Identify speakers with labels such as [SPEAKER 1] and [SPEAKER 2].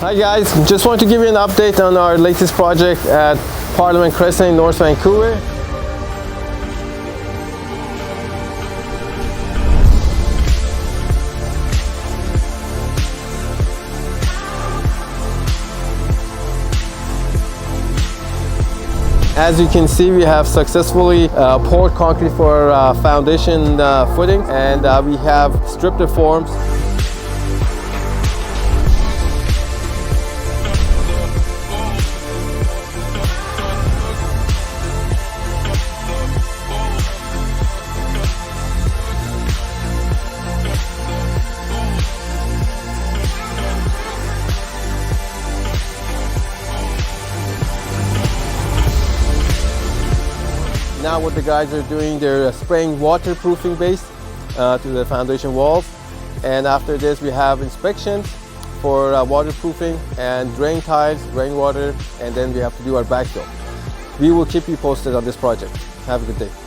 [SPEAKER 1] Hi guys, just want to give you an update on our latest project at Parliament Crescent in North Vancouver. As you can see, we have successfully poured concrete for foundation footing, and we have stripped the forms. Now what the guys are doing, they're spraying waterproofing base to the foundation walls, and after this we have inspections for waterproofing and drain tiles, rainwater, and then we have to do our backfill. We will keep you posted on this project. Have a good day.